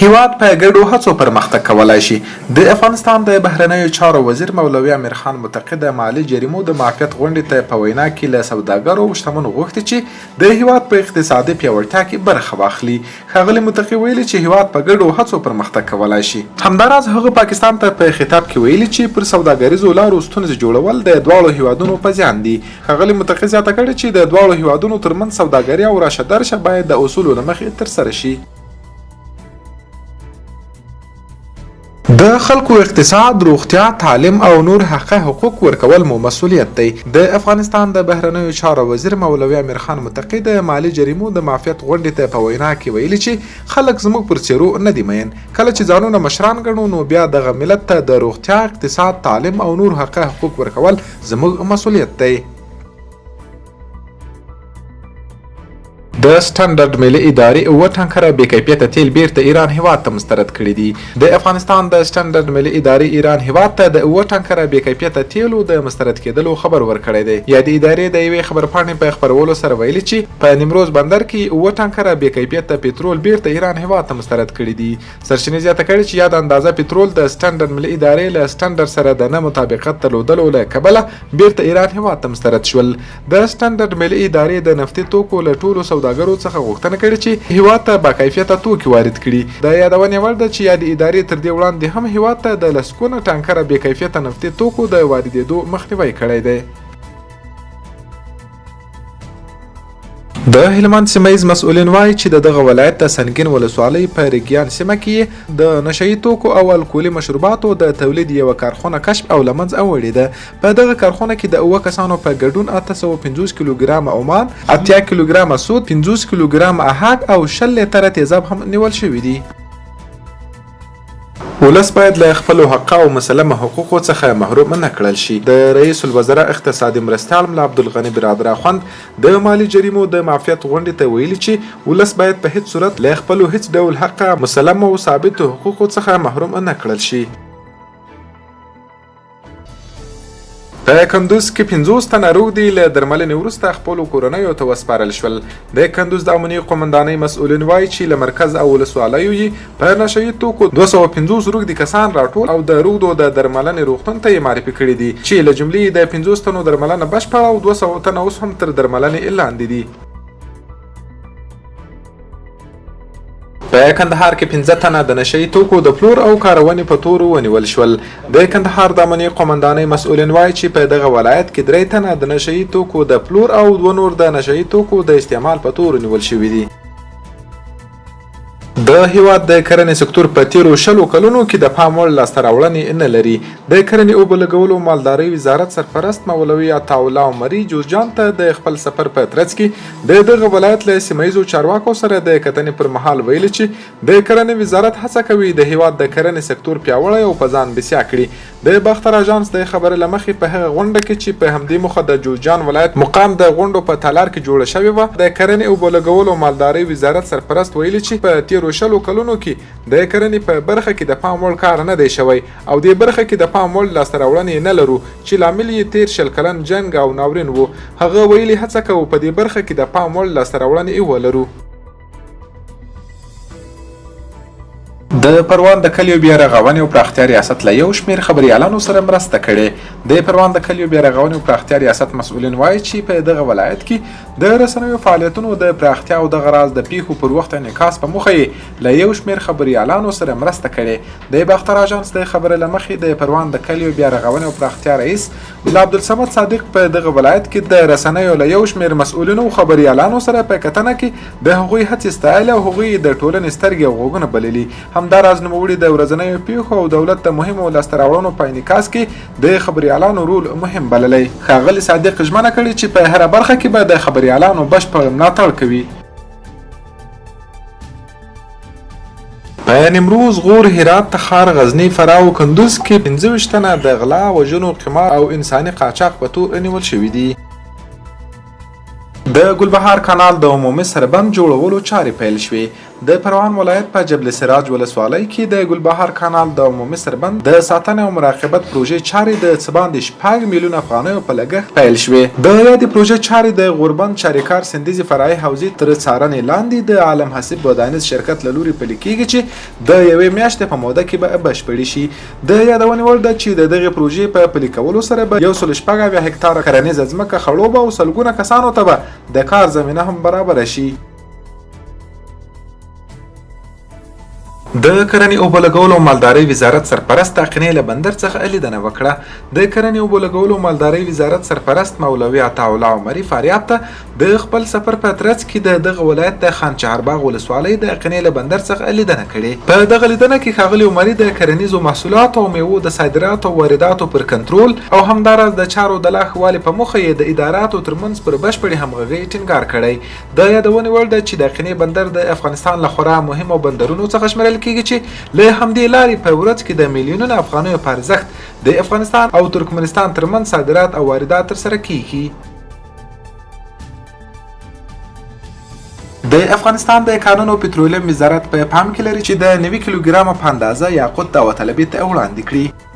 هیواد په ګډو هڅو پرمختګ کولی شي. د افغانستان د بهرنیو چارو وزیر مولوي امیر خان متقي د مالي جریمو د معافیت غونډې ته په وینا کې له سوداګرو او شتمنو غوښتي چې د هیواد په اقتصادي پیاوړتیا کې برخه واخلي. ښاغلي متقي ویلي چې هیواد په ګډو هڅو پرمختګ کولی شي. همداراز هغه پاکستان ته په خطاب کې ویلي چې پر سوداګریزو لارو ستونزې جوړول د دواړو هیوادونو په زیان دي. ښاغلي متقي زیاته کړې چې د دواړو هیوادونو ترمنځ سوداګري او راشه درشه باید د اصولو له مخې ترسره شي. د خلکو اقتصاد، روغتیا، تعلیم او نور حقوق ورکول مو مسؤلیت دی. د افغانستان د بهرنیو چارو وزیر مولوي امیر خان متقي د مالي جریمو د معافیت غونډې ته په وینا کې ویلي چې خلک زموږ پر څیرو نه دي مین. کله چې ځانونه مشران ګڼو نو بیا دغه ملت ته د روغتیا، اقتصاد، تعلیم او نور حقوق ورکول زموږ مسؤلیت دی. د سټنډرډ ملي ادارې 7 ټانکره بې کیفیته تیل بیرته ایران هیواد ته مسترد کړي دي. د افغانستان د سټنډرډ ملي ادارې ایران هیواد ته د 7 ټانکره بې کیفیته تیلو د مسترد کېدلو خبر ورکړی دی. یا د ادارې د یوې خبرپاڼې په خپرولو سره ویلي چې په نیمروز بندر کې 7 ټانکره بې کیفیته پټرول بیرته ایران هیواد ته مسترد کړي دي. سرچینې زیاته کړي چې یاد اندازه پټرول د سټنډرډ ملي ادارې له سټنډرډ سره د نه مطابقت درلودلو له کبله بیرته ایران هیواد ته مسترد شول. د سټنډرډ ملي ادارې د نفتي توکو له ټولو سوداګرو څخه غوښتنه کړې چې هیواد ته با کیفیته توکي وارد کړي. د یادونې وړ ده چې یاد ادارې تر دې وړاندې هم هیواد ته د لسګونه ټانکره بې کیفیته نفتي توکو د واردېدو مخنیوی کړی دی. د هلمند سیمه ییز مسؤلین وایي چې دغه ولایت د سنګین ولسوالۍ په ریګیان سیمه کې د نشهیي توکو او الکولي مشروباتو د تولید یوه کارخونه کشف او له منځه وړې ده. په دغه کارخونه کې د 7 کسانو په ګډون 850 کیلوګرامه عمان، 80 کیلوګرامه سود، 50 کیلوګرامه احاق او 10 لیتره تیزاب هم نیول شوي دي. ولس باید له خپلو حق او مسلمه حقوقو څخه محروم نه کړل شي. د رئیس الوزرا اقتصادي مرستیال ملا عبدالغني برادر اخوند د مالي جریمو د معافیت غونډې ته ویلي چې ولس باید په هیڅ صورت له خپلو هیڅ ډول حق، مسلمه او ثابتو حقوقو څخه محروم نه کړل شي. په کندوز کې 50 تنه روغ دي له درملنې وروسته خپلو کورنیو ته وسپارل شول. د کندوز د امنیې قومندانۍ مسؤلین وایي چې له مرکز او ولسوالیو یې په نشهیي توکو 250 روغ دي کسان راټول او د روغدو د درملنې روغتون ته یې معرفي کړي دي چې له جملې د 50 تنو درملنه بشپړه او 200 تنه اوس هم تر درملنې لاندې دي. په کندهار کې 15 تنه د نشهیي توکو د پلور او کارونې په تورو ونیول شول. د کندهار د امنیې قومندانۍ مسؤلین وایي چې په دغه ولایت کې 3 تنه د نشهیي توکو د پلور او 2 نور د نشهیي توکو د استعمال په تورو نیول شوي دي. د هیواد د کرنې سکتور په تیرو 20 کلونو کې د پام وړ لاسته راوړنې نه لري. د کرنې اوبه لګولو مالدارۍ وزارت سرپرست مولوي عطاالله عمري جوزجان ته د خپل سفر په ترڅ کې د دغه ولایت له سیمه ییزو چارواکو سره د کتنې پر مهال ویلي چې د کرنې وزارت هڅه کوي د هیواد د کرنې سکتور پیاوړی او په ځان بسیا کړي. د باختر اژانس د خبرې له مخې په هغه غونډه کې چې په همدې موخه د جوزجان ولایت مقام د غونډو په تالار کې جوړه شوې وه، د کرنې اوبه لګولو مالدارۍ وزارت سرپرست ویلي چې په تیرو 20 کلونو کې د کرنې په برخه کې د پام وړ کار نه دی شوی او د برخه کې د پام وړ لاسته راوړنې نه لرو چې لامل یې تیر 20 کلن جنګ او ناورین وو. هغه ویلي هڅه کوو په دې برخه کې د پام وړ لاسته راوړنې ولرو. د پروان د کلیو بیا رغونې او پراختیا ریاست له یو شمېر خبریالانو سره مرسته کړې. د پروان د کلیو بیا رغونې او پراختیا ریاست مسؤلین وایي چې په دغه ولایت کې د رسنیو فعالیتونو د پراختیا او دغه راز د پیښو پر وخت انعکاس په موخه یې له یو شمېر خبریالانو سره مرسته کړې. د باختر اژانس د خبرې له مخې د پروان د کلیو بیا رغونې او پراختیا رئیس ملا عبدالصمد صادق په دغه ولایت کې د رسنیو له یو شمېر مسؤلینو او خبریالانو سره په کتنه کې د هغوی هڅې ستایلې او هغوی د ټولنې سترګې او غوږونه بللي. همداراز نوموړي د ورځنیو پیښو او دولت د مهمو لاسته راوړنو په انعکاس کې د خبریالانو رول مهم بللی. ښاغلي صادق ژمنه کړې چې په هره برخه کې به د خبریالانو بشپړ ملاتړ کوي. په نیمروز، غور، هرات، تخار، غزنی، فراه او کندوز کې 25 تنه د غلا، وژنو، قمار او انساني قاچاق په تور نیول شوي دي. د ګلبهار کانال د عمومي سربند جوړولو چارې پیل شوې. د پروان ولایت په جبل سراج ولسوالۍ کې د ګلبهار کانال د عمومي سربند د ساتنې او مراقبت پروژې چارې د څه باندې 6 میلیونه افغانیو په لګښت پیل شوې. د یادې پروژې چارې د غوربند چاریکار سندیزي فرعي حوزې تر څارنې لاندې د عالم حسیب ودانیز شرکت له لوري پلي کېږي چې د یوې میاشتې په موده کې به بشپړې شي. د یادونې وړ ده چې د دغې پروژې په پلي کولو سره به 116 هکتاره کرنیزه ځمکه خړوبه او سلګونه کسانو ته به د کار زمینه هم برابره شي. د کرنې اوبه لګولو او مالدارۍ وزارت سرپرست اقنې له بندر څخه لیدنه وکړه. د کرنې اوبه لګولو او مالدارۍ وزارت سرپرست مولوي عطاالله عمري فاریاب ته د خپل سفر په ترڅ کې د دغه ولایت د خان چهارباغ ولسوالۍ د اقنې له بندر څخه لیدنه کړې. په دغه لیدنه کې ښاغلي عمري د کرنیزو محصولاتو او میوو د صادراتو او وارداتو پر کنټرول او همداراز د چارو د لا ښه والي په موخه یې د اداراتو ترمنځ پر بشپړې همغږۍ ټینګار کړی. د یادونې وړ ده چې د اقنې بندر د افغانستان له خورا مهمو بندرونو څخه شمېرل کېږي چې له همدې لارې په ورځ کې د میلیونونو افغانیو په ارزښت د افغانستان او ترکمنستان ترمنځ صادرات او واردات ترسره کیږي. د افغانستان د کانونو او پټرولیم وزارت په پام کې لري چې د 90 کیلوګرامه په اندازه یاقوت داوطلبۍ ته وړاندې کړي.